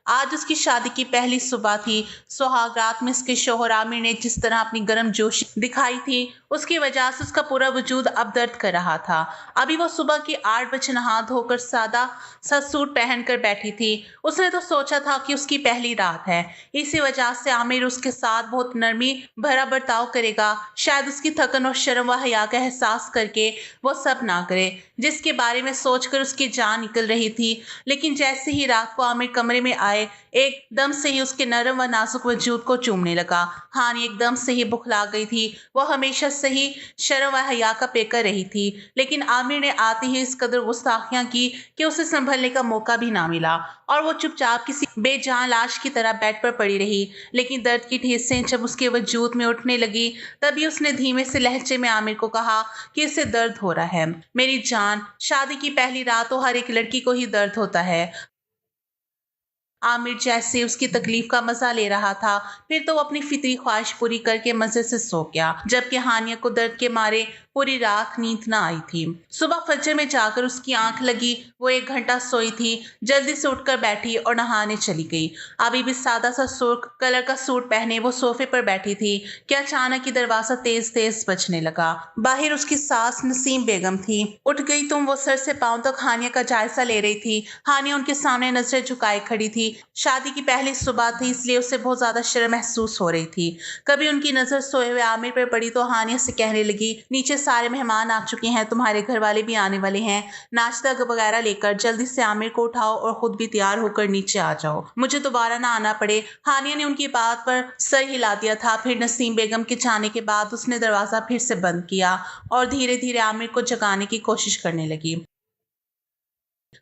आज उसकी शादी की पहली सुबह थी। सुहाग रात में उसके शौहर आमिर ने जिस तरह अपनी गर्म जोशी दिखाई थी, उसकी वजह से उसका पूरा वजूद अब दर्द कर रहा था। अभी वो सुबह के 8 बजे नहा धोकर सादा सा सूट पहनकर बैठी थी। उसने तो सोचा था कि उसकी पहली रात है, इसी वजह से आमिर उसके साथ बहुत नरमी भरा बर्ताव करेगा। शायद उसकी थकन और शर्म व हया का एहसास करके वो सब ना करे, जिसके बारे में सोचकर उसकी जान निकल रही थी। लेकिन जैसे ही रात को आमिर कमरे में आए, एकदम से ही उसके नरम व नाजुक वजूद को चूमने लगा। हानि एकदम से ही बुखला गई थी। वो हमेशा से ही शर्म व हया का पेकर रही थी, लेकिन आमिर ने आते ही इस कदर गुस्ताखियां की कि उसे संभलने का मौका भी ना मिला और वो चुपचाप किसी बेजान लाश की तरह बेड पर पड़ी रही। लेकिन दर्द की ठेसें जब उसके वजूद में उठने लगी, तभी उसने धीमे से लहजे में आमिर को कहा कि इसे दर्द हो रहा है। मेरी जान, शादी की पहली रात तो हर एक लड़की को ही दर्द होता है। आमिर जैसे उसकी तकलीफ का मजा ले रहा था, फिर तो वो अपनी फितरी ख्वाहिश पूरी करके मजे से सो गया, जबकि हानिया को दर्द के मारे पूरी रात नींद न आई थी। सुबह फजर में जाकर उसकी आंख लगी। वो 1 घंटा सोई थी। जल्दी से उठकर बैठी और नहाने चली गई। अभी भी सादा सा सुर्ख कलर का सूट पहने वो सोफे पर बैठी थी कि अचानक ही दरवाजा तेज तेज बजने लगा। बाहर उसकी सास नसीम बेगम थी। उठ गई तुम, वो सर से पांव तक हानिया का जायजा ले रही थी। हानिया उनके सामने नजरें झुकाए खड़ी थी। शादी की पहली सुबह थी, इसलिए उसे बहुत ज्यादा शर्म महसूस हो रही थी। कभी उनकी नजर सोए हुए आमिर पर पड़ी तो हानिया से कहने लगी, नीचे सारे मेहमान आ चुके हैं, तुम्हारे घर वाले भी आने वाले हैं। नाश्ता वगैरह लेकर जल्दी से आमिर को उठाओ और खुद भी तैयार होकर नीचे आ जाओ, मुझे दोबारा ना आना पड़े। हानिया ने उनकी बात पर सर हिला दिया था। फिर नसीम बेगम के जाने के बाद उसने दरवाजा फिर से बंद किया और धीरे धीरे आमिर को जगाने की कोशिश करने लगी,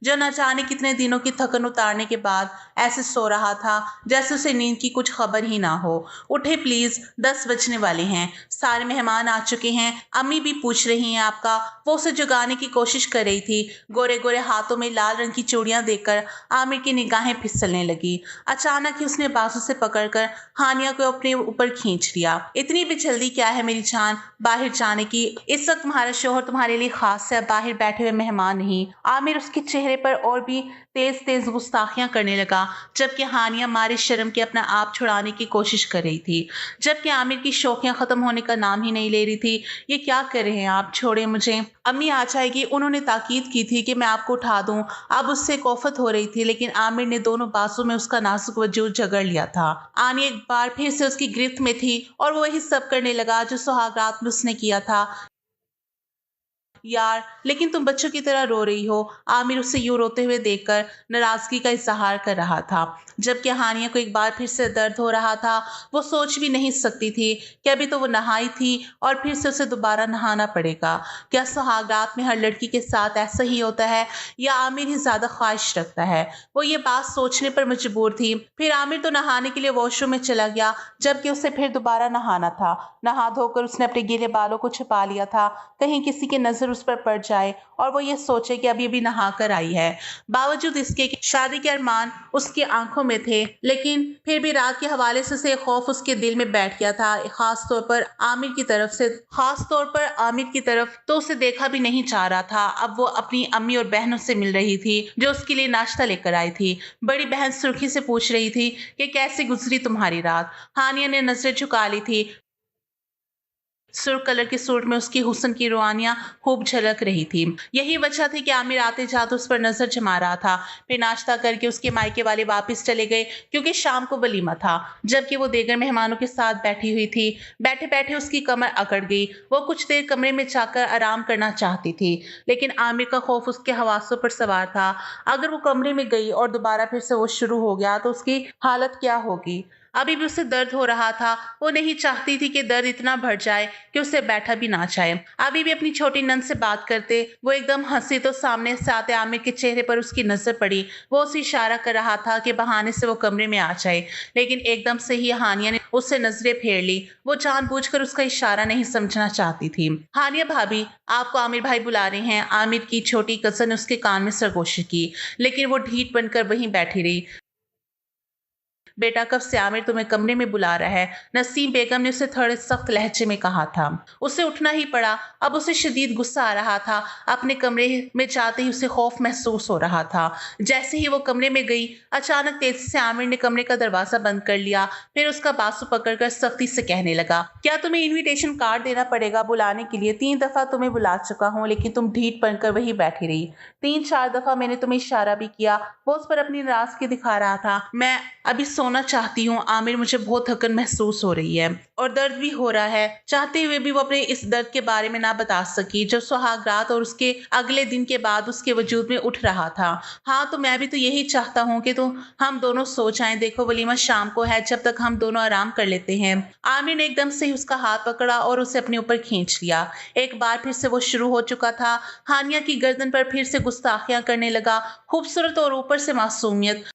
जो न जाने कितने दिनों की थकन उतारने के बाद ऐसे सो रहा था जैसे उसे नींद की कुछ खबर ही ना हो। उठे प्लीज, 10 बजने वाले हैं, सारे मेहमान आ चुके हैं, अम्मी भी पूछ रही हैं आपका। वो उसे जगाने की कोशिश कर रही थी। गोरे गोरे हाथों में लाल रंग की चूड़ियां देखकर आमिर की निगाहें फिसलने लगी। अचानक ही उसने बाजू से पकड़कर हानिया को अपने ऊपर खींच लिया। इतनी भी जल्दी क्या है मेरी जान बाहर जाने की? इस वक्त तुम्हारा शोहर तुम्हारे लिए खास है, बाहर बैठे हुए मेहमान नहीं। आमिर उसके चेहरे पर और भी तेज तेज गुस्ताखियां करने लगा, जबकि हानिया मारे शर्म के अपना आप छुड़ाने की कोशिश कर रही थी, जबकि आमिर की शौकियां खत्म होने का नाम ही नहीं ले रही थी। ये क्या कर रहे हैं आप, छोड़े मुझे, अम्मी आ जाएगी, उन्होंने ताकीद की थी कि मैं आपको उठा दूं। अब उससे कोफत हो रही थी, लेकिन आमिर ने दोनों बाजू में उसका नाजुक वजूद जगड़ लिया था। आनी एक बार फिर से उसकी गिरफ्त में थी और वो वही सब करने लगा जो सुहाग रात में उसने किया था। यार, लेकिन तुम बच्चों की तरह रो रही हो। आमिर उसे यूं रोते हुए देखकर नाराजगी का इजहार कर रहा था, जबकि हानिया को एक बार फिर से दर्द हो रहा था। वो सोच भी नहीं सकती थी कि अभी तो वो नहाई थी और फिर से उसे दोबारा नहाना पड़ेगा। क्या सुहागरात में हर लड़की के साथ ऐसा ही होता है, या आमिर ही ज्यादा ख्वाहिश रखता है? वो ये बात सोचने पर मजबूर थी। फिर आमिर तो नहाने के लिए वॉशरूम में चला गया, जबकि उसे फिर दोबारा नहाना था। नहा धोकर उसने अपने गीले बालों को छुपा लिया था, कहीं किसी की नजर उस पर पड़ जाए और वो ये सोचे कि अभी अभी नहा कर आई है। बावजूद इसके कि शादी के अरमान उसकी आंखों में थे, लेकिन फिर भी रात के हवाले से उसे खौफ उसके दिल में बैठ गया था। खास तौर पर आमिर की तरफ तो उसे देखा भी नहीं चाह रहा था। अब वो अपनी अम्मी और बहनों से मिल रही थी, जो उसके लिए नाश्ता लेकर आई थी। बड़ी बहन सुर्खी से पूछ रही थी कि कैसे गुजरी तुम्हारी रात। हानिया ने नजरें झुका ली थी। सुर्ख कलर के सूट में उसकी हुस्न की रुआनियां खूब झलक रही थी। यही वजह थी कि आमिर आते जाते उस पर नजर जमा रहा था। फिर नाश्ता करके उसके मायके वाले वापस चले गए, क्योंकि शाम को वलीमा था। जबकि वो देगर मेहमानों के साथ बैठी हुई थी। बैठे बैठे उसकी कमर अकड़ गई। वो कुछ देर कमरे में जाकर आराम करना चाहती थी, लेकिन आमिर का खौफ उसके हवासों पर सवार था। अगर वो कमरे में गई और दोबारा फिर से वो शुरू हो गया तो उसकी हालत क्या होगी? अभी भी उसे दर्द हो रहा था। वो नहीं चाहती थी कि दर्द इतना बढ़ जाए कि उसे बैठा भी ना चाहे। अभी भी अपनी छोटी नंद से बात करते वो एकदम हंसी तो सामने से आते आमिर के चेहरे पर उसकी नजर पड़ी। वो उसे इशारा कर रहा था कि बहाने से वो कमरे में आ जाए, लेकिन एकदम से ही हानिया ने उससे नजरें फेर ली। वो जानबूझकर उसका इशारा नहीं समझना चाहती थी। हानिया भाभी, आपको आमिर भाई बुला रहे हैं। आमिर की छोटी कजन ने उसके कान में सरगोशी की, लेकिन वो ढीठ बनकर वहीं बैठी रही। बेटा कब से आमिर तुम्हें कमरे में बुला रहा है, नसीम बेगम ने उसे थोड़े सख्त लहजे में कहा था। उसे उठना ही पड़ा। अब उसे शदीद गुस्सा आ रहा था। अपने कमरे में जाते ही उसे खौफ महसूस हो रहा था। जैसे ही वो कमरे में गई, अचानक तेजी से आमिर ने कमरे का दरवाजा बंद कर लिया। फिर उसका बाजू पकड़कर सख्ती से कहने लगा, क्या तुम्हें इनविटेशन कार्ड देना पड़ेगा बुलाने के लिए? 3 दफा तुम्हें बुला चुका हूँ, लेकिन तुम ढीठ बनकर वहीं बैठी रही। 3-4 दफा मैंने तुम्हें इशारा भी किया, वो उस पर अपनी नाराजगी दिखा रहा था। मैं अभी सोना चाहती हूँ आमिर, मुझे बहुत थकन महसूस हो रही है और दर्द भी हो रहा है। चाहते हुए भी वो अपने इस दर्द के बारे में ना बता सकी जब सुहाग रात और उसके अगले दिन के बाद उसके वजूद में उठ रहा था। हाँ, तो मैं भी तो यही चाहता हूँ कि तो हम दोनों सो जाएं। देखो वलीमा शाम को है, जब तक हम दोनों आराम कर लेते हैं। आमिर ने एकदम से ही उसका हाथ पकड़ा और उसे अपने ऊपर खींच लिया। एक बार फिर से वो शुरू हो चुका था। हानिया की गर्दन पर फिर से गुस्ताखियां करने लगा। खूबसूरत और ऊपर से मासूमियत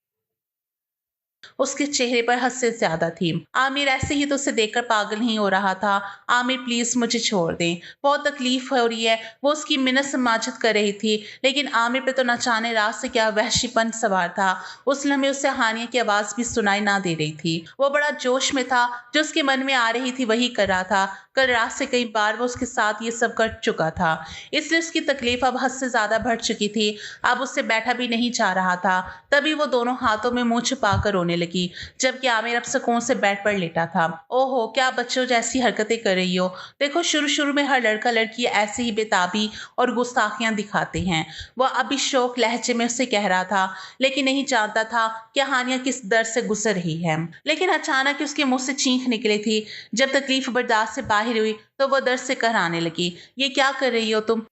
उसके चेहरे पर हद से ज्यादा थी। आमिर ऐसे ही तो उसे देखकर पागल नहीं हो रहा था। आमिर प्लीज मुझे छोड़ दें, बहुत तकलीफ हो रही है। वो उसकी मिन्नत समाजत कर रही थी, लेकिन आमिर पे तो न जाने रात से क्या वहशीपन सवार था। उस लम्हे उसे हानिया की आवाज भी सुनाई ना दे रही थी। वो बड़ा जोश में था, जो उसके मन में आ रही थी वही कर रहा था। कल रात से कई बार वो उसके साथ ये सब कर चुका था, इसलिए उसकी तकलीफ अब हद से ज्यादा बढ़ चुकी थी। अब उससे बैठा भी नहीं जा रहा था। तभी वो दोनों हाथों में मुंह छुपाकर रोने लगी, जबकि आमिर अब सुकून से बेड पर लेटा था। ओहो, क्या बच्चों जैसी हरकतें कर रही हो। देखो शुरू शुरू में हर लड़का लड़की ऐसे ही बेताबी और गुस्ताखियां दिखाते हैं। वह अभी शौक लहजे में उसे कह रहा था, लेकिन नहीं जानता था कि हानिया किस दर्द से गुजर रही है। लेकिन अचानक उसके मुंह से चीख निकली थी। जब तकलीफ बर्दाश्त से बाहर हुई तो वह दर्द से कराने लगी। ये क्या कर रही हो तुम?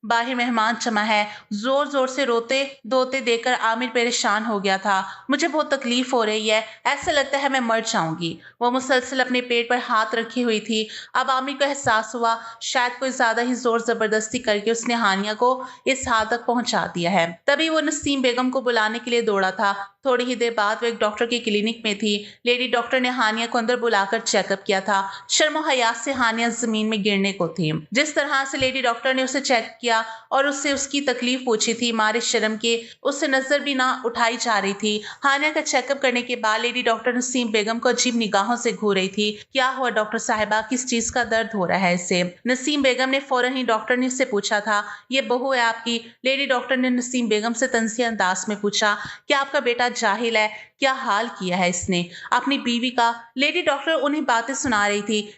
बाहर मेहमान जमा है। जोर जोर से रोते धोते देखकर आमिर परेशान हो गया था। मुझे बहुत तकलीफ हो रही है, ऐसा लगता है मैं मर जाऊंगी। वो मुसलसल अपने पेट पर हाथ रखी हुई थी। अब आमिर को एहसास हुआ शायद कोई ज्यादा ही जोर जबरदस्ती करके उसने हानिया को इस हाथ तक पहुंचा दिया है। तभी वो नसीम बेगम को बुलाने के लिए दौड़ा था। थोड़ी ही देर बाद वो एक डॉक्टर की क्लिनिक में थी। लेडी डॉक्टर ने हानिया को अंदर बुलाकर चेकअप किया था। शर्मो हयात से हानिया जमीन में गिरने को थी। जिस तरह से लेडी डॉक्टर ने उसे चेक किया और उससे उसकी तकलीफ पूछी थी, मारे शर्म के उससे नजर भी ना उठाई जा रही थी। हानिया का चेकअप करने के बाद लेडी डॉक्टर नसीम बेगम को अजीब निगाहों से घूर रही थी। क्या हुआ डॉक्टर साहिबा, किस चीज का दर्द हो रहा है इसे? नसीम बेगम ने फौरन ही डॉक्टर ने उससे पूछा था। ये बहू है आपकी? लेडी डॉक्टर ने नसीम बेगम से तंजिया अंदाज में पूछा। क्या आपका बेटा जाहिल है? क्या हाल किया है इसने अपनी बीवी का? लेडी डॉक्टर उन्हें बातें सुना रही थी।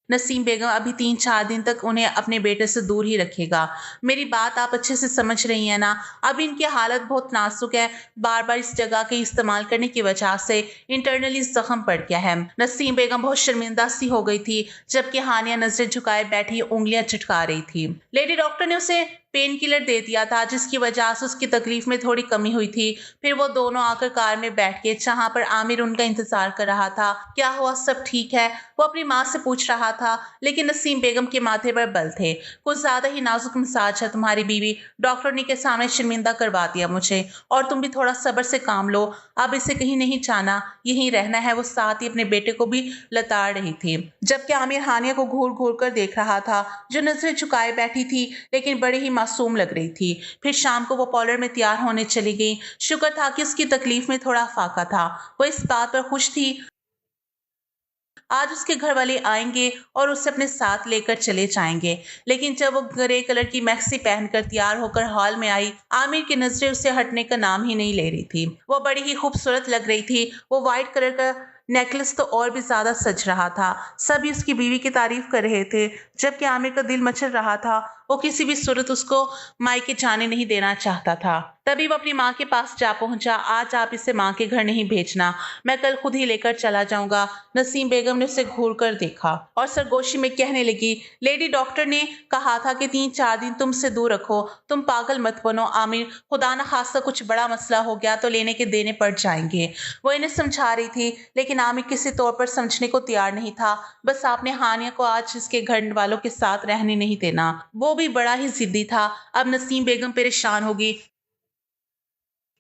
नसीम बेगम अभी 3-4 दिन तक उन्हें अपने बेटे से दूर ही रखेगा। मेरी बात आप अच्छे से समझ रही हैं ना? अब इनकी हालत बहुत नाजुक है। बार बार इस जगह के इस्तेमाल करने की वजह से इंटरनली जख्म पड़ गया है। नसीम बेगम बहुत शर्मिंदा सी हो गई थी, जबकि हानिया नजरें झुकाए बैठी उंगलियां चटका रही थी। लेडी डॉक्टर ने उसे पेन किलर दे दिया था, जिसकी वजह से उसकी तकलीफ में थोड़ी कमी हुई थी। फिर वो दोनों आकर कार में बैठ गए, जहां पर आमिर उनका इंतजार कर रहा था। क्या हुआ, सब ठीक है? वो अपनी माँ से पूछ रहा था, लेकिन नसीम बेगम के माथे पर बल थे। कुछ ज्यादा ही नाजुक मिजाज है तुम्हारी बीवी, डॉक्टर ने के सामने शर्मिंदा करवा दिया मुझे। और तुम भी थोड़ा सब्र से काम लो, अब इसे कहीं नहीं जाना, यहीं रहना है। वो साथ ही अपने बेटे को भी लताड़ रही थी, जबकि आमिर हानिया को घूर घूर कर देख रहा था, जो नजरें झुकाए बैठी थी लेकिन बड़ी ही मासूम लग रही थी। फिर शाम को वो पार्लर में तैयार होने चली गई। शुक्र था कि उसकी तकलीफ में थोड़ा फाका था। वो इस बात पर खुश थी आज उसके घर वाले आएंगे और उसे अपने साथ लेकर चले जाएंगे। लेकिन जब वो ग्रे कलर की मैक्सी पहनकर तैयार होकर हॉल में आई, आमिर की नजरें उससे हटने का नाम ही नहीं ले रही थी। वो बड़ी ही खूबसूरत लग रही थी। वो व्हाइट कलर का नेकलेस तो और भी ज्यादा सज रहा था। सभी उसकी बीवी की तारीफ कर रहे थे, जबकि आमिर का दिल मचल रहा था। वो किसी भी सूरत उसको मायके जाने नहीं देना चाहता था। तभी वो अपनी माँ के पास जा पहुंचा। आज आप इसे माँ के घर नहीं भेजना, मैं कल खुद ही लेकर चला जाऊंगा। नसीम बेगम ने उसे घूर कर देखा और सरगोशी में कहने लगी, लेडी डॉक्टर ने कहा था कि 3-4 दिन तुमसे दूर रखो। तुम पागल मत बनो आमिर, खुदा न खास्ता कुछ बड़ा मसला हो गया तो लेने के देने पड़ जाएंगे। वो इन्हें समझा रही थी, लेकिन आमिर किसी तौर पर समझने को तैयार नहीं था। बस आपने हानिया को आज इसके घर वालों के साथ रहने नहीं देना। वो भी बड़ा ही जिद्दी था। अब नसीम बेगम परेशान होगी।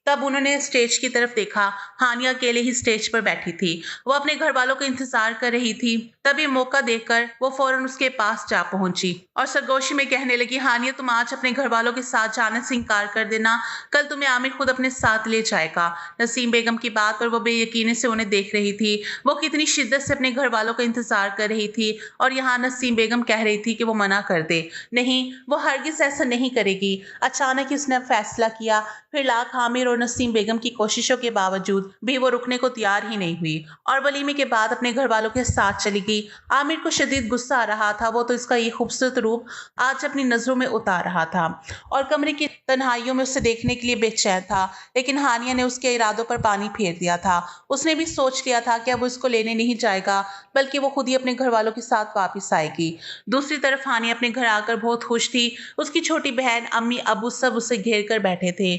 तब उन्होंने स्टेज की तरफ देखा। हानिया अकेले ही स्टेज पर बैठी थी। वो अपने घर वालों का इंतजार कर रही थी। तभी मौका देखकर वो फौरन उसके पास जा पहुंची और सरगोशी में कहने लगी, हानिया तुम आज अपने घर वालों के साथ जाने से इनकार कर देना, कल तुम्हें आमिर खुद अपने साथ ले जाएगा। नसीम बेगम की बात पर वो बेयकीनी से उन्हें देख रही थी। वो कितनी शिद्दत से अपने घर वालों का इंतजार कर रही थी और यहाँ नसीम बेगम कह रही थी कि वो मना कर दे। नहीं, वो हरगिज ऐसा नहीं करेगी। अचानक ही उसने फैसला किया। फिर लाख आमिर और नसीम बेगम की कोशिशों के बावजूद भी वो रुकने को तैयार ही नहीं हुई और वलीमे के बाद अपने घर वालों के साथ चली गई। आमिर को शदीद गुस्सा आ रहा था। वो तो इसका ये खूबसूरत रूप आज अपनी नजरों में उतार रहा था और कमरे की तन्हाइयों में उसे देखने के लिए बेचैन था। लेकिन हानिया ने उसके इरादों पर पानी फेर दिया था। उसने भी सोच लिया था कि अब वो इसको लेने नहीं जाएगा, बल्कि वो खुद ही अपने घर वालों के साथ वापस आएगी। दूसरी तरफ हानिया अपने घर आकर बहुत खुश थी। उसकी छोटी बहन, अम्मी, अबू सब उसे घेर कर बैठे थे।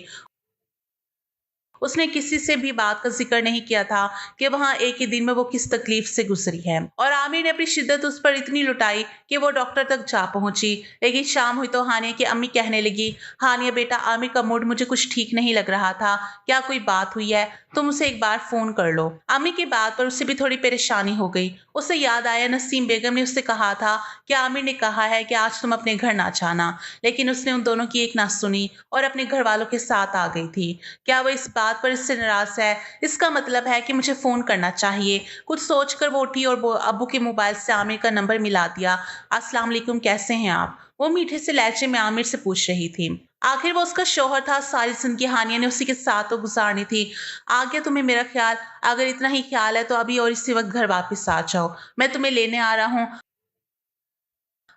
उसने किसी से भी बात का जिक्र नहीं किया था कि वहां एक ही दिन में वो किस तकलीफ से गुजरी है और आमिर ने अपनी शिद्दत उस पर इतनी लुटाई कि वो डॉक्टर तक जा पहुंची। लेकिन शाम हुई तो हानिया की अम्मी कहने लगी, हानिया बेटा, आमिर का मूड मुझे कुछ ठीक नहीं लग रहा था, क्या कोई बात हुई है? तुम उसे एक बार फोन कर लो। अम्मी की बात पर उसे भी थोड़ी परेशानी हो गई। उसे याद आया नसीम बेगम ने उससे कहा था कि आमिर ने कहा है कि आज तुम अपने घर ना जाना, लेकिन उसने उन दोनों की एक ना सुनी और अपने घर वालों के साथ आ गई थी। क्या वो इस बात पर इससे नाराज है? इसका मतलब है कि मुझे फोन करना चाहिए। कुछ सोचकर वो उठी और वो अब्बू के मोबाइल से आमिर का नंबर मिला दिया। अस्सलाम वालेकुम, कैसे हैं आप? वो मीठे से लहजे में आमिर से पूछ रही थी। आखिर वो उसका शौहर था। सारी जिंदगी हानिया ने उसी के साथ तो गुजारनी थी। आ गया तुम्हें मेरा ख्याल? अगर इतना ही ख्याल है तो अभी और इसी वक्त घर वापस आ जाओ, मैं तुम्हें लेने आ रहा हूँ।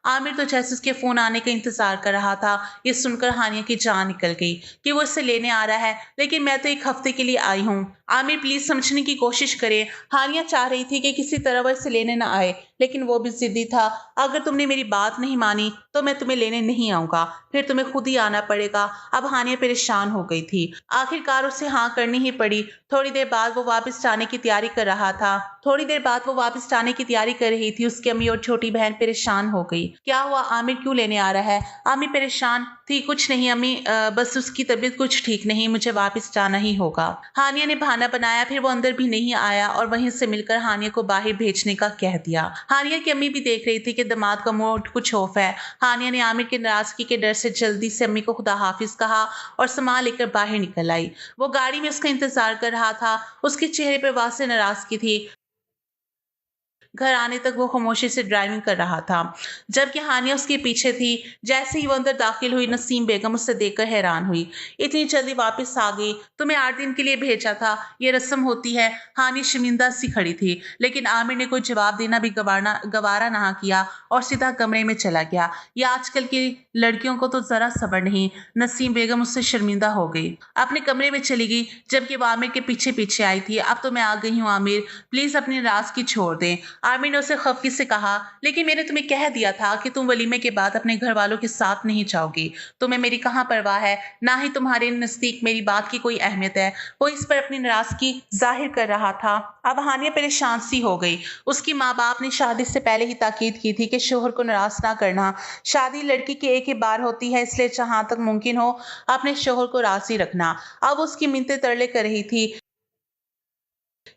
आमिर तो जैसे उसके फोन आने का इंतजार कर रहा था। ये सुनकर हानिया की जान निकल गई कि वो इसे लेने आ रहा है, लेकिन मैं तो एक हफ्ते के लिए आई हूँ। आमिर प्लीज समझने की कोशिश करे। हानिया चाह रही थी कि किसी तरह वो इसे लेने ना आए, लेकिन वो भी जिद्दी था। अगर तुमने मेरी बात नहीं मानी तो मैं तुम्हें लेने नहीं आऊंगा, फिर तुम्हें खुद ही आना पड़ेगा। अब हानिया परेशान हो गई थी। आखिरकार उसे हाँ करनी ही पड़ी। थोड़ी देर बाद वो वापस जाने की तैयारी कर रहा था। थोड़ी देर बाद वो वापस जाने की तैयारी कर रही थी। उसकी अम्मी और छोटी बहन परेशान हो गई। क्या हुआ, आमिर क्यों लेने आ रहा है? आमिर परेशान थी। कुछ नहीं अम्मी, बस उसकी तबीयत कुछ ठीक नहीं, मुझे वापस जाना ही होगा। हानिया ने बहाना बनाया। फिर वो अंदर भी नहीं आया और वहीं से मिलकर हानिया को बाहर भेजने का कह दिया। हानिया की अम्मी भी देख रही थी कि दामाद का मूड कुछ ऑफ है। हानिया ने आमिर की नाराजगी के डर से जल्दी से अम्मी को खुदा हाफिज कहा और सामान लेकर बाहर निकल आई। वो गाड़ी में उसका इंतजार कर रहा था। उसके चेहरे पर वाज़ेह नाराजगी थी। घर आने तक वो खामोशी से ड्राइविंग कर रहा था, जबकि हानिया उसके पीछे थी। जैसे ही वो अंदर दाखिल हुई, नसीम बेगम उससे देखकर हैरान हुई। इतनी जल्दी वापस आ गई? तुम्हें 8 दिन के लिए भेजा था, ये रस्म होती है। हानिया शर्मिंदा सी खड़ी थी, लेकिन आमिर ने कोई जवाब देना भी गवारा ना किया और सीधा कमरे में चला गया। ये आजकल की लड़कियों को तो जरा सब्र नहीं। नसीम बेगम उससे शर्मिंदा हो गई, अपने कमरे में चली गई, जबकि वो आमिर के पीछे पीछे आई थी। अब तो मैं आ गई हूँ आमिर, प्लीज अपनी नाराजगी छोड़ दें। आमिर ने उसे खफगी से कहा, लेकिन मैंने तुम्हें कह दिया था कि तुम वलीमे के बाद अपने घर वालों के साथ नहीं जाओगी। तुम्हें मेरी कहाँ परवाह है, ना ही तुम्हारे नजदीक मेरी बात की कोई अहमियत है। वो इस पर अपनी नाराजगी जाहिर कर रहा था। अब हानिया परेशान सी हो गई। उसकी माँ बाप ने शादी से पहले ही ताकीद की थी कि शोहर को नाराज ना करना। शादी लड़की की एक ही बार होती है, इसलिए जहां तक मुमकिन हो अपने शोहर को राजी रखना। अब उसकी मिन्नतें तरले कर रही थी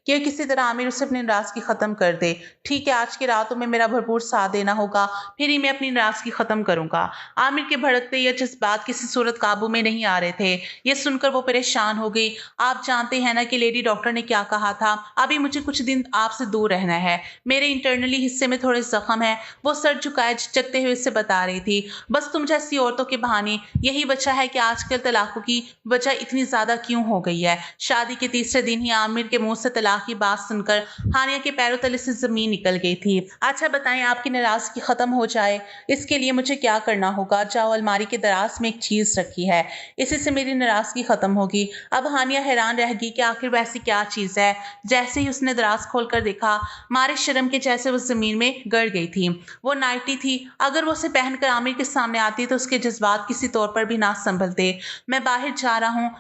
कि किसी तरह आमिर उसे अपनी नाराजगी खत्म कर दे। ठीक है, आज की रात में मेरा भरपूर साथ देना होगा, फिर ही मैं अपनी नाराजगी खत्म करूंगा। आमिर के भड़कते ये जज्बात किसी सूरत काबू में नहीं आ रहे थे। ये सुनकर वो परेशान हो गई। आप जानते हैं ना कि लेडी डॉक्टर ने क्या कहा था? अभी मुझे कुछ दिन आपसे दूर रहना है। मेरे इंटरनली हिस्से में थोड़े जख्म है। वो सर झुकाए झिझकते हुए से बता रही थी। बस तुम जैसी औरतों के बहाने यही वजह है कि आजकल तलाकों की वजह इतनी ज्यादा क्यों हो गई है। शादी के तीसरे दिन ही आमिर के मुंह से तलाक की बात सुनकर हानिया के पैरों तले से जमीन निकल गई थी। अच्छा बताएं, आपकी नाराजगी खत्म हो जाए इसके लिए मुझे क्या करना होगा? जाओ, अलमारी के दराज में एक चीज रखी है, इसी से मेरी नाराजगी खत्म होगी। अब हानिया हैरान रह गई कि आखिर वैसी क्या चीज है। जैसे ही उसने दराज खोलकर देखा, मारे शर्म के जैसे वो जमीन में गड़ गई थी। वो नाइटी थी। अगर वो उसे पहनकर आमिर के सामने आती तो उसके जज्बात किसी तौर पर भी ना संभलते। मैं बाहर जा रहा हूँ,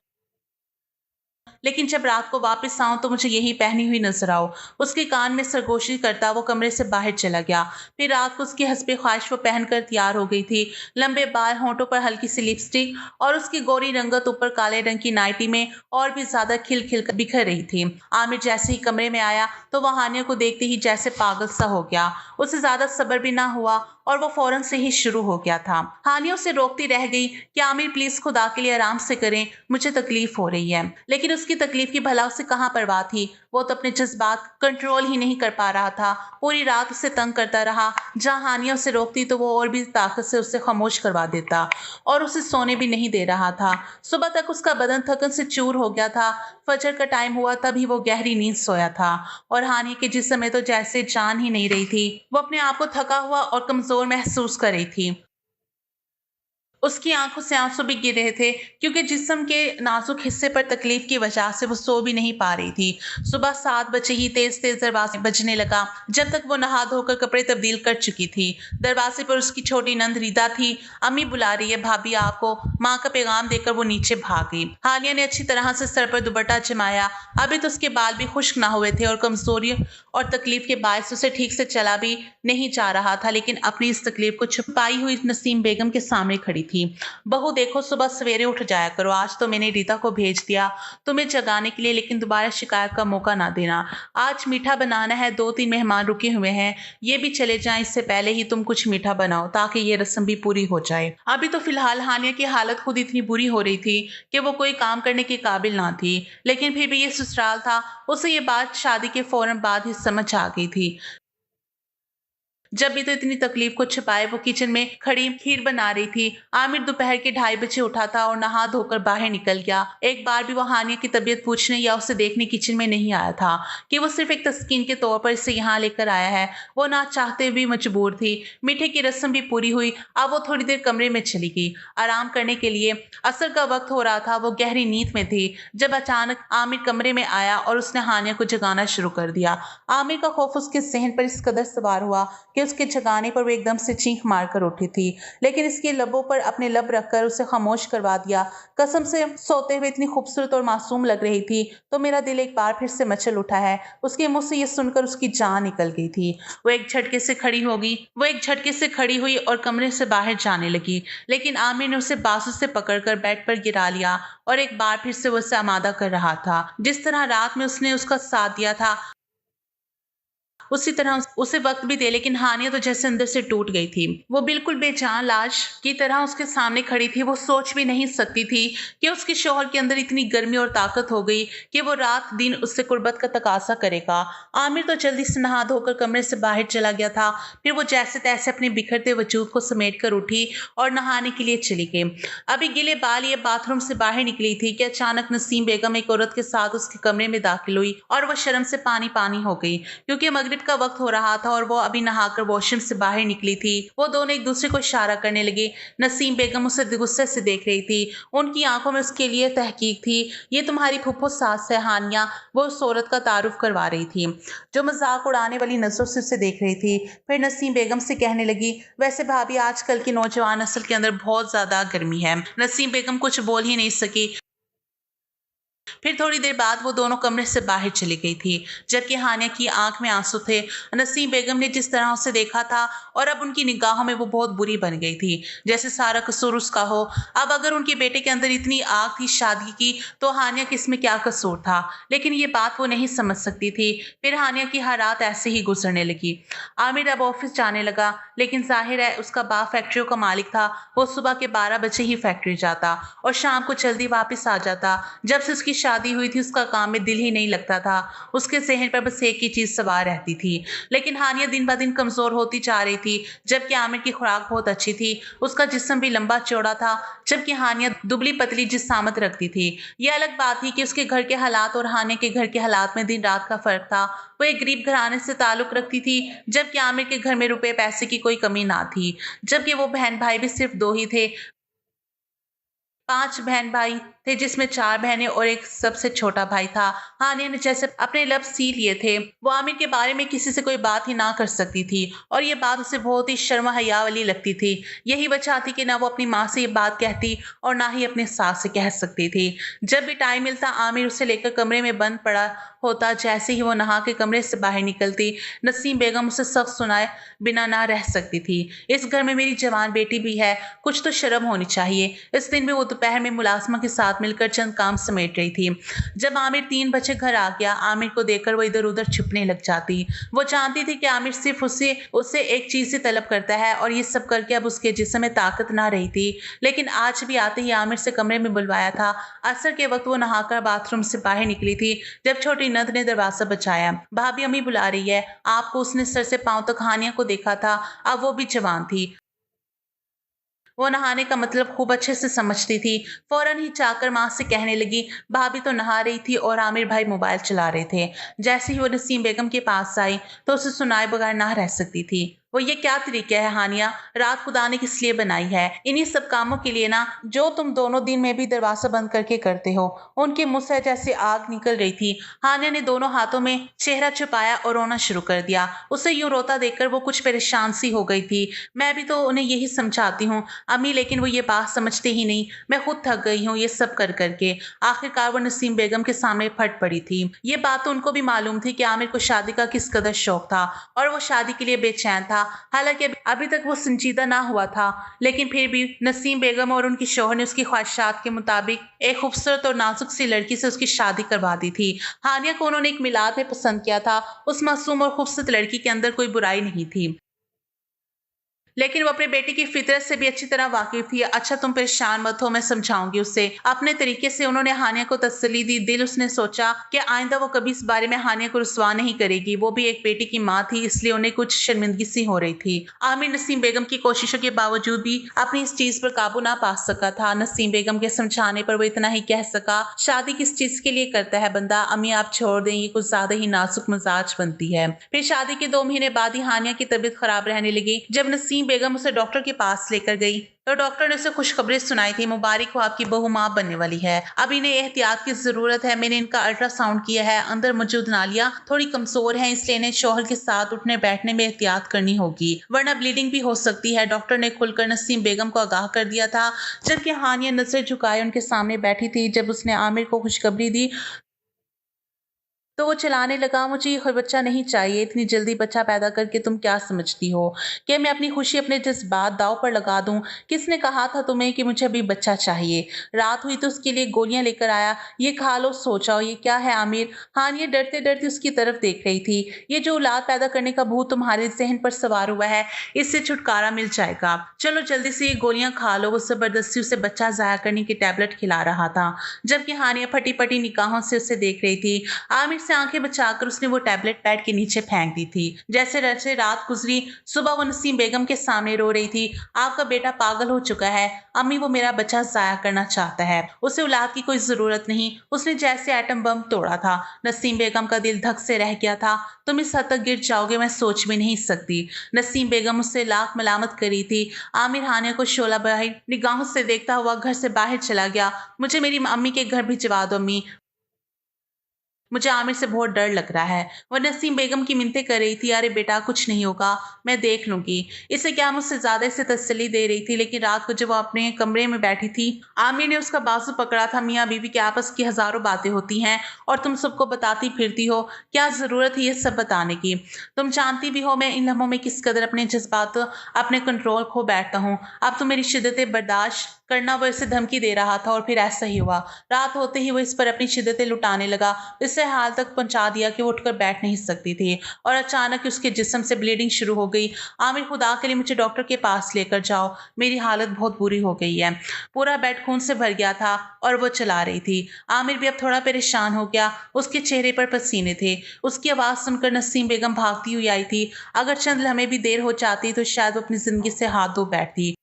लेकिन जब रात को वापस आऊं तो मुझे यही पहनी हुई नजर आओ। उसके कान में सरगोशी करता वो कमरे से बाहर चला गया। फिर रात को उसकी हस्बे ख्वाहिश वो पहनकर तैयार हो गई थी। लंबे बाल, होंठों पर हल्की सी लिपस्टिक और उसकी गोरी रंगत ऊपर काले रंग की नाइटी में और भी ज्यादा खिल खिल कर बिखर रही थी। आमिर जैसे ही कमरे में आया तो वह हानिया को देखते ही जैसे पागल सा हो गया। उसे ज्यादा सब्र भी ना हुआ और वो फौरन से ही शुरू हो गया था। हानिया उसे रोकती रह गई कि आमिर प्लीज खुदा के लिए आराम से करें, मुझे तकलीफ हो रही है। लेकिन उसकी तकलीफ की भला उसे कहाँ परवाह थी। वो तो अपने जज्बात कंट्रोल ही नहीं कर पा रहा था। पूरी रात उसे तंग करता रहा। जहाँ हानिया उसे रोकती तो वो और भी ताकत से उसे खामोश करवा देता और उसे सोने भी नहीं दे रहा था। सुबह तक उसका बदन थकन से चूर हो गया था। फजर का टाइम हुआ तभी वो गहरी नींद सोया था और हानिया के जिस्म में तो जैसे जान ही नहीं रही थी। वो अपने आप को थका हुआ और कमजोर महसूस कर रही थी। उसकी आंखों से आंसू भी गिर रहे थे क्योंकि जिस्म के नाजुक हिस्से पर तकलीफ की वजह से वो सो भी नहीं पा रही थी। सुबह 7 बजे ही तेज तेज दरवाजे बजने लगा। जब तक वो नहा धोकर कपड़े तब्दील कर चुकी थी। दरवाजे पर उसकी छोटी नंद रिदा थी। अम्मी बुला रही है, भाभी आपको, माँ का पैगाम देकर वो नीचे भाग गई। हानिया ने अच्छी तरह से सर पर दुपट्टा जमाया। अभी तो उसके बाल भी खुश्क ना हुए थे और कमजोरी और तकलीफ के बायस उसे ठीक से चला भी नहीं जा रहा था। लेकिन अपनी इस तकलीफ को छुपाई हुई नसीम बेगम के सामने खड़ी थी। बहू देखो, सुबह सवेरे उठ जाया करो। आज तो मैंने रीता को भेज दिया तुम्हें जगाने के लिए, लेकिन दोबारा शिकायत का मौका ना देना। आज मीठा बनाना है, 2-3 मेहमान रुके हुए हैं, ये भी चले जाएं, इससे पहले ही तुम कुछ मीठा बनाओ ताकि ये रस्म भी पूरी हो जाए। अभी तो फिलहाल हानिया की हालत खुद इतनी बुरी हो रही थी कि वो कोई काम करने के काबिल ना थी। लेकिन फिर भी ये ससुराल था। उसे ये बात शादी के फौरन बाद ही समझ आ गई थी। जब भी तो इतनी तकलीफ को छिपाए वो किचन में खड़ी खीर बना रही थी। आमिर दोपहर के 2:30 बजे उठा था और नहा धोकर बाहर निकल गया। एक बार भी वो हानिया की तबीयत पूछने या उसे देखने किचन में नहीं आया था कि वो सिर्फ एक तस्कीन के तौर पर इसे यहाँ लेकर आया है। वो ना चाहते भी मजबूर थी। मीठे की रस्म भी पूरी हुई। अब वो थोड़ी देर कमरे में चली गई आराम करने के लिए। असर का वक्त हो रहा था। वो गहरी नींद में थी जब अचानक आमिर कमरे में आया और उसने हानिया को जगाना शुरू कर दिया। आमिर का खौफ उसके सहन पर इस कदर सवार हुआ कि उसके जगाने पर वो एकदम से चीख मारकर उठी थी। लेकिन इसके लबों पर अपने लब रखकर उसे खामोश करवा दिया। कसम से सोते हुए इतनी खूबसूरत और मासूम लग रही थी तो मेरा दिल एक बार फिर से मचल उठा है। उसके मुंह से ये सुनकर उसकी जान निकल गई थी। वो एक झटके से खड़ी हुई और कमरे से बाहर जाने लगी। लेकिन आमिर ने उसे बाजू से पकड़कर बेड पर गिरा लिया और एक बार फिर से वो उसे आमादा कर रहा था। जिस तरह रात में उसने उसका साथ दिया था उसी तरह उसे वक्त भी दे। लेकिन हानिया तो जैसे अंदर से टूट गई थी। वो बिल्कुल बेजान लाश की तरह उसके सामने खड़ी थी। वो सोच भी नहीं सकती थी कि उसके शौहर के अंदर इतनी गर्मी और ताकत हो गई कि वो रात दिन उससे कुर्बत का तकाजा करेगा। आमिर तो जल्दी से नहा धोकर कमरे से बाहर चला गया था। फिर वो जैसे तैसे अपने बिखरते वजूद को समेट कर उठी और नहाने के लिए चली गई। अभी गिले बाल ये बाथरूम से बाहर निकली थी कि अचानक नसीम बेगम एक औरत के साथ उसके कमरे में दाखिल हुई और वह शर्म से पानी पानी हो गई क्योंकि मगरिब का वक्त हो रहा था और वो अभी नहाकर वॉशरूम से बाहर निकली थी। वो दोनों एक दूसरे को इशारा करने लगे। नसीम बेगम उसे गुस्से से देख रही थी। उनकी आंखों में उसके लिए तहकीक थी। ये तुम्हारी फुफ्फो सास है हानिया, वो उस औरत का तारुफ करवा रही थी जो मजाक उड़ाने वाली नजरों से उसे देख रही थी। फिर नसीम बेगम से कहने लगी, वैसे भाभी आजकल की नौजवान नस्ल के अंदर बहुत ज्यादा गर्मी है। नसीम बेगम कुछ बोल ही नहीं सकी। फिर थोड़ी देर बाद वो दोनों कमरे से बाहर चली गई थी जबकि हानिया की आंख में आंसू थे। नसीम बेगम ने जिस तरह उसे देखा था और अब उनकी निगाहों में वो बहुत बुरी बन गई थी, जैसे सारा कसूर उसका हो। अब अगर उनके बेटे के अंदर इतनी आग थी शादी की तो हानिया के इसमें क्या कसूर था। लेकिन ये बात वो नहीं समझ सकती थी। फिर हानिया की हर रात ऐसे ही गुजरने लगी। आमिर अब ऑफिस जाने लगा। लेकिन जाहिर है उसका बाप फैक्ट्रियों का मालिक था। वो सुबह के 12 बजे ही फैक्ट्री जाता और शाम को जल्दी वापस आ जाता। जब से उसकी शादी हुई थी उसका काम में दिल ही नहीं लगता था। उसके जहन पर बस एक ही चीज सवार रहती थी। लेकिन हानिया दिन ब दिन कमजोर होती जा रही थी जबकि आमिर की खुराक बहुत अच्छी थी। उसका जिस्म भी लंबा चौड़ा था जबकि हानिया दुबली पतली जिस्मामत रखती थी। यह अलग बात थी कि उसके घर के हालात और हानिया के घर के हालात में दिन रात का फर्क था। वो एक गरीब घराने से ताल्लुक रखती थी जबकि आमिर के घर में रुपए पैसे की कोई कमी ना थी। जबकि वो बहन भाई भी सिर्फ 2 ही थे। 5 बहन-भाई थे जिसमें 4 बहनें और एक सबसे छोटा भाई था। हानिया ने जैसे अपने लब सी लिए थे। वो आमिर के बारे में किसी से कोई बात ही ना कर सकती थी और ये बात उसे बहुत ही शर्म हया वाली लगती थी। यही वजह थी कि ना वो अपनी माँ से ये बात कहती और ना ही अपने सास से कह सकती थी। जब भी टाइम मिलता आमिर उसे लेकर कमरे में बंद पड़ा होता। जैसे ही वो नहा के कमरे से बाहर निकलती, नसीम बेगम उसे सब सुनाए बिना ना रह सकती थी। इस घर में मेरी जवान बेटी भी है, कुछ तो शर्म होनी चाहिए। इस दिन भी वो दोपहर में मुलाजमा के साथ मिलकर चंद काम समेट रही थी। जब आमिर 3 बजे घर आ गया, आमिर को देखकर वो इधर उधर छिपने लग जाती। वो जानती थी कि आमिर सिर्फ उसे उससे एक चीज से तलब करता है और ये सब करके अब उसके जिस्म में ताकत ना रही थी। लेकिन आज भी आते ही आमिर से कमरे में बुलवाया था। असर के वक्त वो नहाकर बाथरूम से बाहर निकली थी जब छोटी नंद ने दरवाजा बचाया। भाभी अम्मी बुला रही है आपको। उसने सर से पांव तक हानिया को देखा था। अब वो भी जवान थी। वो नहाने का मतलब खूब अच्छे से समझती थी। फौरन ही जाकर माँ से कहने लगी। भाभी तो नहा रही थी और आमिर भाई मोबाइल चला रहे थे। जैसे ही वो नसीम बेगम के पास आई तो उसे सुनाए बगैर ना रह सकती थी। वो ये क्या तरीका है हानिया, रात खुदा ने किस लिए बनाई है? इन्हीं सब कामों के लिए ना जो तुम दोनों दिन में भी दरवाजा बंद करके करते हो। उनके मुंह से जैसे आग निकल रही थी। हानिया ने दोनों हाथों में चेहरा छुपाया और रोना शुरू कर दिया। उसे यूं रोता देखकर वो कुछ परेशान सी हो गई थी। मैं भी तो उन्हें यही समझाती हूँ अम्मी, लेकिन वो ये बात समझते ही नहीं। मैं खुद थक गई हूँ ये सब कर करके। आखिरकार वो नसीम बेगम के सामने फट पड़ी थी। ये बात तो उनको भी मालूम थी कि आमिर को शादी का किस कदर शौक था और वो शादी के लिए बेचैन था। हालांकि अभी तक वो संजीदा ना हुआ था, लेकिन फिर भी नसीम बेगम और उनकी शौहर ने उसकी ख्वाहिशात के मुताबिक एक खूबसूरत और नाजुक सी लड़की से उसकी शादी करवा दी थी। हानिया को उन्होंने एक मिलाद में पसंद किया था। उस मासूम और खूबसूरत लड़की के अंदर कोई बुराई नहीं थी, लेकिन वो अपने बेटे की फितरत से भी अच्छी तरह वाकिफ थी। अच्छा तुम परेशान मत हो, मैं समझाऊंगी उसे। अपने तरीके से उन्होंने हानिया को तसल्ली दी। दिल उसने सोचा कि आइंदा वो कभी इस बारे में हानिया को रुसवा नहीं करेगी। वो भी एक बेटी की माँ थी, इसलिए उन्हें कुछ शर्मिंदगी सी हो रही थी। आमिर नसीम बेगम की कोशिशों के बावजूद भी अपनी इस चीज पर काबू ना पा सका था। नसीम बेगम के समझाने पर वो इतना ही कह सका, शादी किस चीज के लिए करता है बंदा? अम्मी आप छोड़ दें, ये कुछ ज्यादा ही नाजुक मिजाज बनती है। फिर शादी के 2 महीने बाद ही हानिया की तबीयत खराब रहने लगी। जब नसीम बेगम उसे डॉक्टर के पास लेकर गई तो डॉक्टर ने उसे खुशखबरी सुनाई थी। मुबारक हो, आपकी बहू माँ बनने वाली है। अब इन्हें एहतियात की जरूरत है। मैंने इनका अल्ट्रासाउंड किया है। अंदर मौजूद नालियां थोड़ी कमजोर हैं, इसलिए इन्हें शौहर के साथ उठने बैठने में एहतियात करनी होगी, वरना ब्लीडिंग भी हो सकती है। डॉक्टर ने खुलकर नसीम बेगम को आगाह कर दिया था। जबकि हानिया नजर झुकाए उनके सामने बैठी थी। जब उसने आमिर को खुशखबरी दी तो वो चिल्लाने लगा, मुझे ये बच्चा नहीं चाहिए। इतनी जल्दी बच्चा पैदा करके तुम क्या समझती हो कि मैं अपनी खुशी अपने जज्बात दांव पर लगा दूं? किसने कहा था तुम्हें कि मुझे अभी बच्चा चाहिए? रात हुई तो उसके लिए गोलियां लेकर आया। ये खा लो, सो जाओ। ये क्या है आमिर? हानिया डरते डरते उसकी तरफ देख रही थी। ये जो औलाद पैदा करने का भूत तुम्हारे जहन पर सवार हुआ है, इससे छुटकारा मिल जाएगा। चलो जल्दी से ये गोलियां खा लो। वो जबरदस्ती उसे बच्चा जाया करने की टैबलेट खिला रहा था, जबकि हानिया फटी फटी निगाहों से उसे देख रही थी। आमिर से आंखें बचाकर उसने वो टैबलेट बेड के नीचे फेंक दी थी। जैसे जैसे रात गुजरी, सुबह वो नसीम बेगम के सामने रो रही थी। आपका बेटा पागल हो चुका है अम्मी, वो मेरा बच्चा जाया करना चाहता है। उसे औलाद की कोई जरूरत नहीं। उसने जैसे एटम बम तोड़ा था। नसीम बेगम का दिल धक से रह गया था। तुम इस हद तक गिर जाओगे मैं सोच भी नहीं सकती। नसीम बेगम उससे लाख मलामत करी थी। आमिर हानिया को शोला बाहर निगाहों से देखता हुआ घर से बाहर चला गया। मुझे मेरी अम्मी के घर भिजवा दो अम्मी, मुझे आमिर से बहुत डर लग रहा है। वह नसीम बेगम की मिन्नतें कर रही थी। अरे बेटा कुछ नहीं होगा, मैं देख लूंगी। इसे क्या मुझसे ज्यादा इसे तसल्ली दे रही थी। लेकिन रात को जब वो अपने कमरे में बैठी थी, आमिर ने उसका बाजू पकड़ा था। मियाँ बीवी के आपस की हजारों बातें होती हैं और तुम सबको बताती फिरती हो। क्या जरूरत है ये सब बताने की? तुम जानती भी हो मैं इन लम्हों में किस कदर अपने जज्बात अपने कंट्रोल खो बैठता हूँ। अब तो मेरी शिद्दतें बर्दाश्त करना वो इसे धमकी दे रहा था और फिर ऐसा ही हुआ। रात होते ही वो इस पर अपनी शिद्दतें लुटाने लगा। इसे हाल तक पहुंचा दिया कि वो उठकर बैठ नहीं सकती थी और अचानक उसके जिस्म से ब्लीडिंग शुरू हो गई। आमिर खुदा के लिए मुझे डॉक्टर के पास लेकर जाओ, मेरी हालत बहुत बुरी हो गई है। पूरा बेड खून से भर गया था और वो चला रही थी। आमिर भी अब थोड़ा परेशान हो गया। उसके चेहरे पर पसीने थे। उसकी आवाज सुनकर नसीम बेगम भागती हुई आई थी। अगर चंद लम्हे भी देर हो जाती तो शायद वो अपनी जिंदगी से हाथ धो बैठती।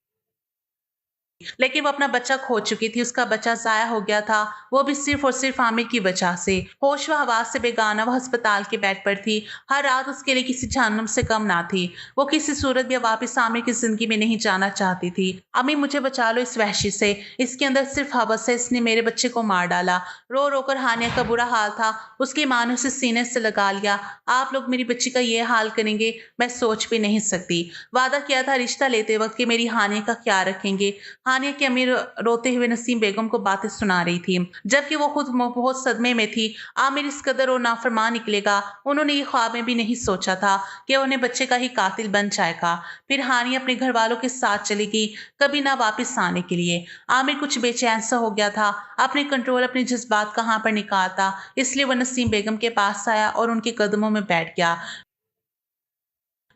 लेकिन वो अपना बच्चा खो चुकी थी, उसका बच्चा ज़ाया हो गया था, वो भी सिर्फ़ और सिर्फ़ आमिर की वजह से। होश व हवास से बेगाना वो अस्पताल के बेड पर थी। हर रात उसके लिए किसी जहन्नुम से कम ना थी। वो किसी सूरत भी वापस आमिर की ज़िंदगी में नहीं जाना चाहती थी। अम्मी मुझे बचा लो इस वहशी से, इसके अंदर सिर्फ़ हवस है, इसने मेरे बच्चे को मार डाला। रो-रो कर हानिया का बुरा हाल था, उसकी माँ ने उसे सीने से लगा लिया। आप लोग मेरी बच्ची का ये हाल करेंगे, मैं सोच भी नहीं सकती। वादा किया था रिश्ता लेते वक़्त कि मेरी हानिया का ख्याल रखेंगे। हानिया की अम्मी रोते हुए नसीम बेगम को बातें सुना रही थी, जबकि वो खुद बहुत सदमे में थी। आमिर इस कदर और नाफरमान निकलेगा, उन्होंने ये ख्वाब में भी नहीं सोचा था कि उन्हें बच्चे का ही कातिल बन जाएगा। फिर हानिया अपने घर वालों के साथ चली गई, कभी ना वापस आने के लिए। आमिर कुछ बेचैन सा हो गया था, अपने कंट्रोल अपने जज्बात कहाँ पर निकालता, इसलिए वो नसीम बेगम के पास आया और उनके कदमों में बैठ गया।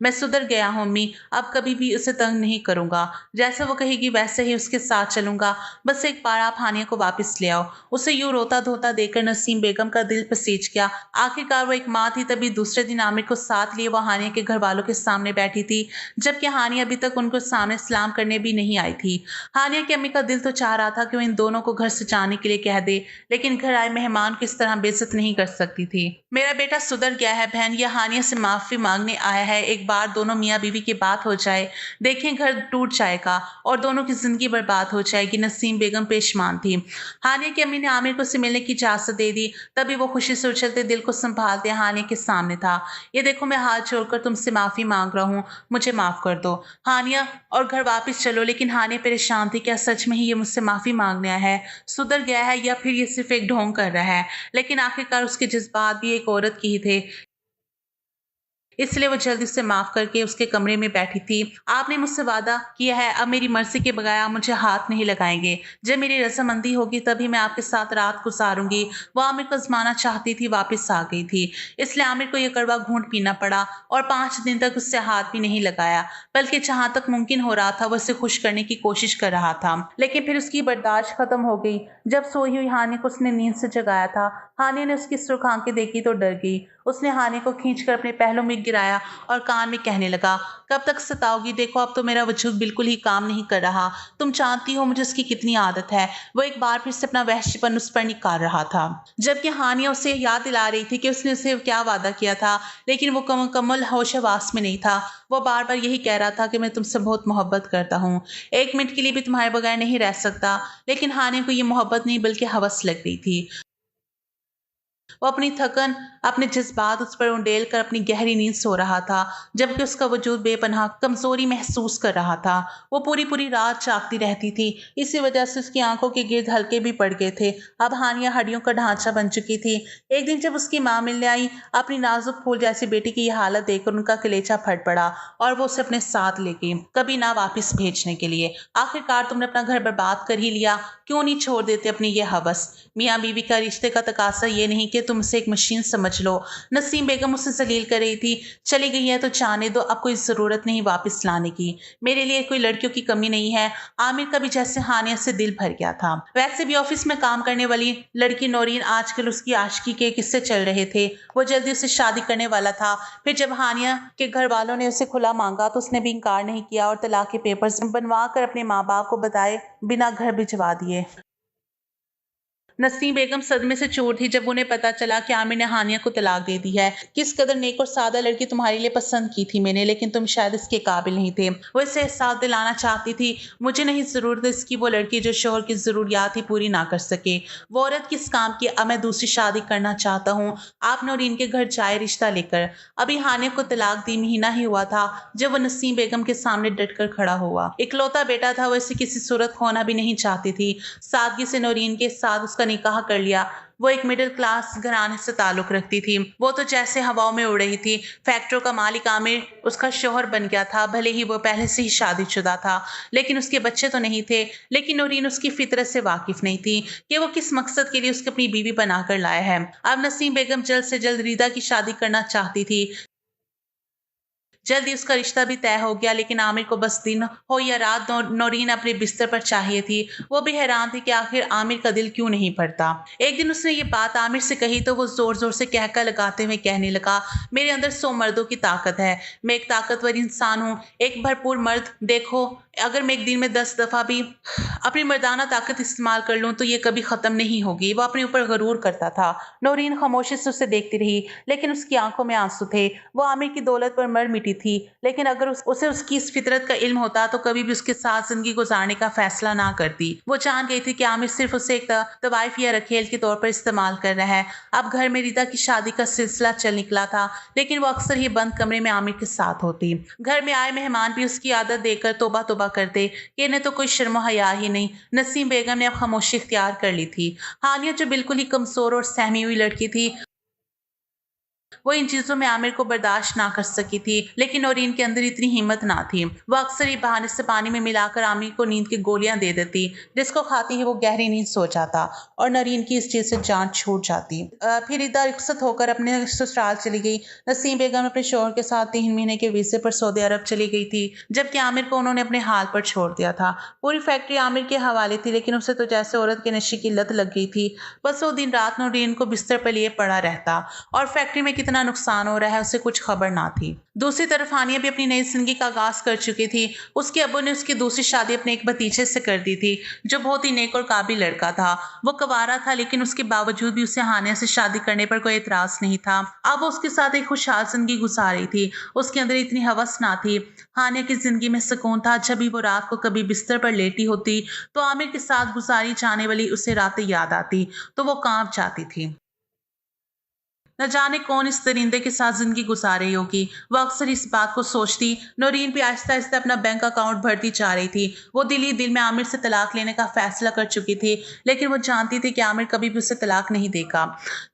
मैं सुधर गया हूँ अम्मी, अब कभी भी उसे तंग नहीं करूँगा। जैसे वो कहेगी वैसे ही उसके साथ चलूँगा। बस एक बार आप हानिया को वापस ले आओ। उसे यूँ रोता-धोता देखकर नसीम बेगम का दिल पसीज गया। आखिरकार वो एक माँ थी, तभी दूसरे दिन आमिर को साथ लिए वो हानिया के घरवालों के सामने बैठी थी, जबकि हानिया अभी तक उनको सामने सलाम करने भी नहीं आई थी। हानिया की अम्मी का दिल तो चाह रहा था कि वो इन दोनों को घर से जाने के लिए कह दे, लेकिन घर आए मेहमान को इस तरह बेइज्जत नहीं कर सकती थी। मेरा बेटा सुधर गया है बहन, ये हानिया से माफ़ी माँगने आया है। एक बार दोनों मियाँ बीवी की बात हो जाए, देखें घर टूट जाएगा और दोनों की ज़िंदगी बर्बाद हो जाएगी। नसीम बेगम पेशमान थी। हानिया की अम्मी ने आमिर को उससे मिलने की इजाज़त दे दी, तभी वो खुशी से उछलते दिल को सँभालते हानिया के सामने था। ये देखो मैं हाथ जोड़कर तुमसे माफ़ी माँग रहा हूँ, मुझे माफ़ कर दो। हानिया और घर वापस चलो। लेकिन हानिया परेशान थी, क्या सच में ही ये मुझसे माफ़ी माँगने आया है? सुधर गया है या फिर ये सिर्फ़ एक ढोंग कर रहा है? लेकिन आखिरकार उसके जज़्बात भी एक औरत की ही थे, इसलिए वो जल्दी उसे माफ़ करके उसके कमरे में बैठी थी। आपने मुझसे वादा किया है, अब मेरी मर्ज़ी के बगैर आप मुझे हाथ नहीं लगाएँगे। जब मेरी रज़ामंदी होगी तभी मैं आपके साथ रात गुज़ारूँगी। वो आमिर को आज़माना चाहती थी, वापस आ गई थी। इसलिए आमिर को ये कड़वा घूँट पीना पड़ा और 5 दिन तक उससे हाथ भी नहीं लगाया। बल्कि जहाँ तक मुमकिन हो रहा था, वो उसे खुश करने की कोशिश कर रहा था। लेकिन फिर उसकी बर्दाश्त ख़त्म हो गई। जब सोई हुई हानिया को उसने नींद से जगाया था, हानिया ने उसकी सुर्ख आँखें देखी तो डर गई। उसने हानिया को खींचकर अपने पहलों में गिराया और कान में कहने लगा, कब तक सताओगी? देखो अब तो मेरा वजूद बिल्कुल ही काम नहीं कर रहा। तुम जानती हो मुझे उसकी कितनी आदत है। वो एक बार फिर से अपना वहशीपन उस पर निकाल रहा था, जबकि हानिया उसे याद दिला रही थी कि उसने उसे क्या वादा किया था। लेकिन वो मुकम्मल होश-हवास में नहीं था। वो बार-बार यही कह रहा था कि मैं तुमसे बहुत मोहब्बत करता हूँ। 1 मिनट के लिए भी तुम्हारे बगैर नहीं रह सकता। लेकिन हानिया को ये मोहब्बत नहीं बल्कि हवस लग रही थी। वो अपनी थकन, अपने जज़्बात उस पर उंडेल कर अपनी गहरी नींद सो रहा था, जबकि उसका वजूद बेपनाह कमज़ोरी महसूस कर रहा था। वो पूरी-पूरी रात जागती रहती थी, इसी वजह से उसकी आँखों के गिर्द हल्के भी पड़ गए थे। अब हानिया हड्डियों का ढांचा बन चुकी थी। एक दिन जब उसकी माँ मिलने आई, अपनी नाज़ुक फूल जैसी बेटी की ये हालत देखकर उनका कलेजा फट पड़ा और वो उसे अपने साथ ले गई, कभी ना वापस भेजने के लिए। आखिरकार तुमने अपना घर बर्बाद कर ही लिया, क्यों नहीं छोड़ देते अपनी ये हवस? मियाँ बीवी का रिश्ते का तकाज़ा ये नहीं कि तुम उसे एक मशीन समझ लो। नसीम बेगम उसे ज़लील कर रही थी। चली गई है तो जाने दो, अब कोई ज़रूरत नहीं वापस लाने की। मेरे लिए कोई लड़कियों की कमी नहीं है। आमिर का भी जैसे हानिया से दिल भर गया था। वैसे भी ऑफिस में काम करने वाली लड़की नौरीन आजकल उसकी आशिकी के किस्से चल रहे थे। वो जल्दी उससे शादी करने वाला था। फिर जब हानिया के घर वालों ने उसे खुला मांगा तो उसने भी इनकार नहीं किया और तलाक के पेपर्स बनवा कर अपने माँ बाप को बताए बिना घर भिजवा दिए। नसीम बेगम सदमे से चूर थी जब उन्हें पता चला कि आमिर ने हानिया को तलाक दे दी है। किस कदर नेक और सादा लड़की तुम्हारे लिए पसंद की थी मैंने, लेकिन तुम शायद इसके काबिल नहीं थे। वो इसे एहसास दिलाना चाहती थी, मुझे नहीं ज़रूरत इसकी वो लड़की जो शोहर की ज़रूरियात ही पूरी ना कर सके। वो औरत किस काम की? अब मैं दूसरी शादी करना चाहता हूँ। आप नौरीन के घर जाए रिश्ता लेकर। अभी हानिया को तलाक दी महीना ही हुआ था जब वो नसीम बेगम के सामने डटकर खड़ा हुआ। इकलौता बेटा था, वो इसे किसी सूरत खोना भी नहीं चाहती थी। सादगी से नौरीन के साथ उसका निकाह कर लिया। वो एक मिडिल क्लास घराने से ताल्लुक रखती थी। वो तो जैसे हवाओं में उड़ रही थी। फैक्ट्रियों का मालिक आमिर उसका शौहर बन गया था, भले ही वो पहले से ही शादीशुदा था, लेकिन उसके बच्चे तो नहीं थे। लेकिन नौरीन उसकी फितरत से वाकिफ नहीं थी कि वो किस मकसद के लिए उसकी अपनी बीवी बनाकर लाया है। अब नसीम बेगम जल्द से जल्द रीदा की शादी करना चाहती थी, जल्दी उसका रिश्ता भी तय हो गया, लेकिन आमिर को बस दिन हो या रात नौरीन अपने बिस्तर पर चाहिए थी। वो भी हैरान थी कि आखिर आमिर का दिल क्यों नहीं भरता। एक दिन उसने ये बात आमिर से कही तो वो जोर जोर से कहका लगाते हुए कहने लगा, मेरे अंदर 100 मर्दों की ताकत है। मैं एक ताकतवर इंसान हूँ, एक भरपूर मर्द। देखो, अगर मैं एक दिन में 10 दफा भी अपनी मर्दाना ताकत इस्तेमाल कर लूं तो ये कभी खत्म नहीं होगी। वो अपने ऊपर गरूर करता था। नौरीन खामोशी से उसे देखती रही, लेकिन उसकी आंखों में आंसू थे। वो आमिर की दौलत पर मर मिटी थी, लेकिन अगर उसे उसकी इस फितरत का इल्म होता तो कभी भी उसके साथ जिंदगी गुजारने का फैसला ना करती। वो जान गई थी कि आमिर सिर्फ उसे एक तवाइफ या रखेल के तौर पर इस्तेमाल कर रहा है। अब घर में रिदा की शादी का सिलसिला चल निकला था, लेकिन वो अक्सर ही बंद कमरे में आमिर के साथ होती। घर में आए मेहमान भी उसकी आदत देकर तौबा तौबा करते कि इन्हें तो कोई शर्म हया ही नहीं। नसीम बेगम ने अब खामोशी इख्तियार कर ली थी। हानिया जो बिल्कुल ही कमजोर और सहमी हुई लड़की थी, वो इन चीजों में आमिर को बर्दाश्त ना कर सकी थी, लेकिन नौरीन के अंदर इतनी हिम्मत ना थी। वो अक्सर ही बहाने से पानी में मिलाकर आमिर को नींद की गोलियां दे देती, जिसको खाती ही वो गहरी नींद सो जाता और नौरीन की इस चीज से जान छूट जाती। फिर इधर रिख्सत होकर अपने ससुराल चली गई। नसीम बेगम अपने शौहर के साथ 3 महीने के वीजे पर सऊदी अरब चली गई थी, जबकि आमिर को उन्होंने अपने हाल पर छोड़ दिया था। पूरी फैक्ट्री आमिर के हवाले थी, लेकिन उसे तो जैसे औरत के नशे की लत लग गई थी। बस वो दिन रात नौरीन को बिस्तर पर लिए पड़ा रहता और फैक्ट्री में कितना नुकसान हो रहा है उसे कुछ खबर ना थी। दूसरी तरफ हानिया भी अपनी नई जिंदगी का आगाज कर चुकी थी। उसके अब्बू ने उसकी दूसरी शादी अपने एक भतीजे से कर दी थी, जो बहुत ही नेक और काबिल लड़का था। वो कवारा था, लेकिन उसके बावजूद भी उसे हानिया से शादी करने पर कोई एतराज नहीं था। अब वो उसके साथ एक खुशहाल जिंदगी गुजार रही थी। उसके अंदर इतनी हवस ना थी। हानिया की जिंदगी में सुकून था। जब भी वो रात को कभी बिस्तर पर लेटी होती तो आमिर के साथ गुजारी जाने वाली उसे रातें याद आती तो वो कांप जाती थी। न जाने कौन इस दरिंदे के साथ जिंदगी गुजार रही होगी। वो अक्सर इस बात को सोचती। नौरीन भी आहिस्ता आहिस्ता अपना बैंक अकाउंट भरती जा रही थी। वो दिल ही दिल में आमिर से तलाक लेने का फैसला कर चुकी थी, लेकिन वो जानती थी कि आमिर कभी भी उसे तलाक नहीं देगा।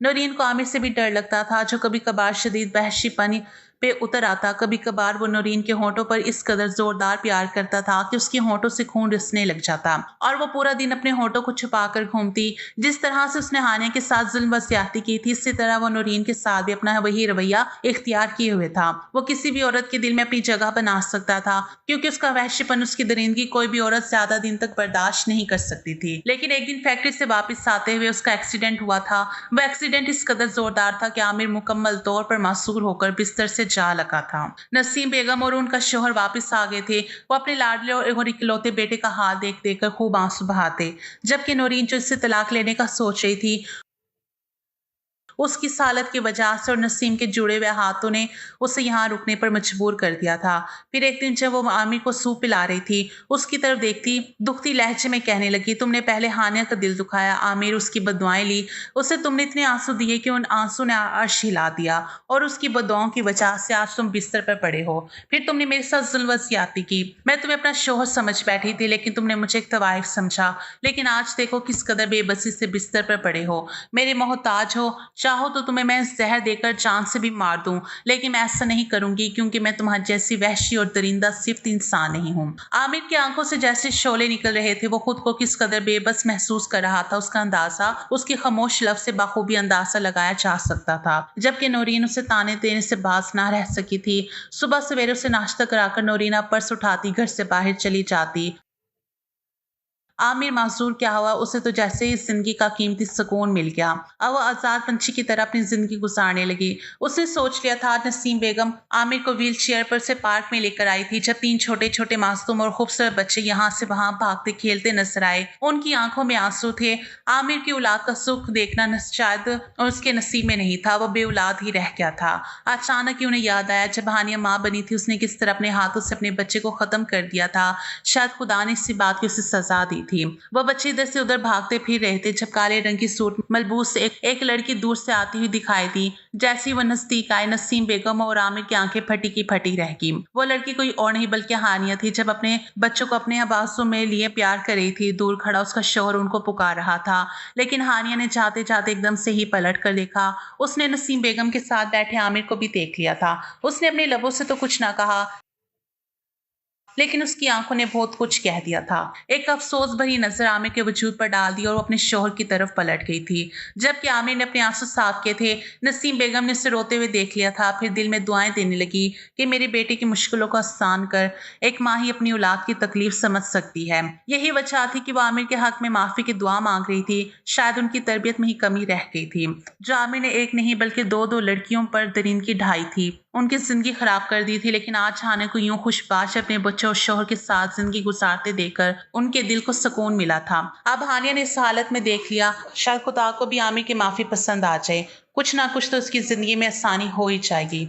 नौरीन को आमिर से भी डर लगता था, जो कभी कभार शदीद वहशीपनी पे उतर आता। कभी कभार वो नौरीन के होंठों पर इस कदर जोरदार प्यार करता था कि उसके होंठों से खून रिसने लग जाता और वो पूरा दिन अपने होंठों को छुपाकर घूमती। जिस तरह से उसने हानिया के साथ जुल्म व ज्यादती की थी, इसी तरह वो नौरीन के साथ भी अपना वही रवैया इख्तियार किए हुए था। वो किसी भी औरत के दिल में अपनी जगह बना सकता था, क्योंकि उसका वहशीपन, उसकी दरिंदगी कोई भी औरत ज्यादा दिन तक बर्दाश्त नहीं कर सकती थी। लेकिन एक दिन फैक्ट्री से वापस आते हुए उसका एक्सीडेंट हुआ था। वह एक्सीडेंट इस कदर जोरदार था कि आमिर मुकम्मल तौर पर मासूर होकर बिस्तर से जा लगा था। नसीम बेगम और उनका शौहर वापस आ गए थे। वो अपने लाडले और इकलौते बेटे का हाल देख देख कर खूब आंसू बहाते, जबकि नौरीन जो इससे तलाक लेने का सोच रही थी, उसकी सालत की वजह से और नसीम के जुड़े हुए हाथों ने उसे यहाँ रुकने पर मजबूर कर दिया था। फिर एक दिन जब वो आमिर को सूप पिला रही थी, उसकी तरफ देखती दुखती लहजे में कहने लगी, तुमने पहले हानिया का दिल दुखाया आमिर, उसकी बददुआएं ली, उसे तुमने इतने आंसू दिए कि उन आंसू ने अर्श हिला दिया और उसकी बददुआओं की वजह से आज तुम बिस्तर पर पड़े हो। फिर तुमने मेरे साथ जुल्म व ज्यादती की। मैं तुम्हें अपना शौहर समझ बैठी थी, लेकिन तुमने मुझे एक तवाइफ समझा। लेकिन आज देखो किस कदर बेबसी से बिस्तर पर पड़े हो। मेरे मोहताज हो, चाहो तो तुम्हें मैं जहर देकर जान से भी मार दूं, लेकिन मैं ऐसा नहीं करूंगी, क्योंकि मैं तुम्हारी जैसी वहशी और दरिंदा सिर्फ इंसान नहीं हूं। आमिर की आंखों से जैसे शोले निकल रहे थे। वो खुद को किस कदर बेबस महसूस कर रहा था, उसका अंदाजा उसके खामोश लफ्ज से बाखूबी अंदाजा लगाया जा सकता था। जबकि नौरीन उसे ताने देने से बाज ना रह सकी थी। सुबह सवेरे उसे नाश्ता कराकर नौरीन पर्स उठाती घर से बाहर चली जाती। आमिर मासूर क्या हुआ, उसे तो जैसे ही जिंदगी का कीमती सुकून मिल गया। अब वो आजाद पंछी की तरह अपनी जिंदगी गुजारने लगी। उसने सोच लिया था नसीम बेगम आमिर को व्हील चेयर पर से पार्क में लेकर आई थी, जब 3 छोटे छोटे मासूम और खूबसूरत बच्चे यहाँ से वहां भागते खेलते नजर आए। उनकी आंखों में आंसू थे। आमिर की औलाद का सुख देखना शायद उसके नसीब में नहीं था। वो बे औलाद ही रह गया था। अचानक ही उन्हें याद आया, जब हानिया माँ बनी थी, उसने किस तरह अपने हाथों से अपने बच्चे को खत्म कर दिया था। शायद खुदा ने इसी बात की उसे सजा दी थी। वह बच्चे इधर से उधर भागते फिर रहे थे, जब काले रंग की सूट मलबूस एक लड़की दूर से आती हुई दिखाई दी। जैसे ही वह नजदीक आए, नसीम बेगम और आमिर की आंखें फटी की फटी रह गई। वो लड़की कोई और नहीं बल्कि हानिया थी, जब अपने बच्चों को अपने आवाज़ों में लिए प्यार कर रही थी। दूर खड़ा उसका शौहर उनको पुकार रहा था, लेकिन हानिया ने जाते जाते एकदम से ही पलट कर देखा। उसने नसीम बेगम के साथ बैठे आमिर को भी देख लिया था। उसने अपने लबों से तो कुछ ना कहा, लेकिन उसकी आंखों ने बहुत कुछ कह दिया था। एक अफसोस भरी नजर आमिर के वजूद पर डाल दी और वो अपने शोहर की तरफ पलट गई थी। जबकि आमिर ने अपने आंसू साफ किए थे, नसीम बेगम ने उसे रोते हुए देख लिया था। फिर दिल में दुआएं देने लगी कि मेरे बेटे की मुश्किलों को आसान कर। एक माँ ही अपनी औलाद की तकलीफ समझ सकती है। यही वजह थी कि वो आमिर के हक में माफी की दुआ मांग रही थी। शायद उनकी तरबियत में ही कमी रह गई थी, जो आमिर ने एक नहीं बल्कि दो दो लड़कियों पर दरिंदगी ढाई थी, उनकी जिंदगी खराब कर दी थी। लेकिन आज हानिया को यूं खुशबाश अपने बच्चों और शोहर के साथ जिंदगी गुजारते देखकर उनके दिल को सुकून मिला था। अब हानिया ने इस हालत में देख लिया, शायद खुदा को भी आमिर की माफी पसंद आ जाए। कुछ ना कुछ तो उसकी जिंदगी में आसानी हो ही जाएगी।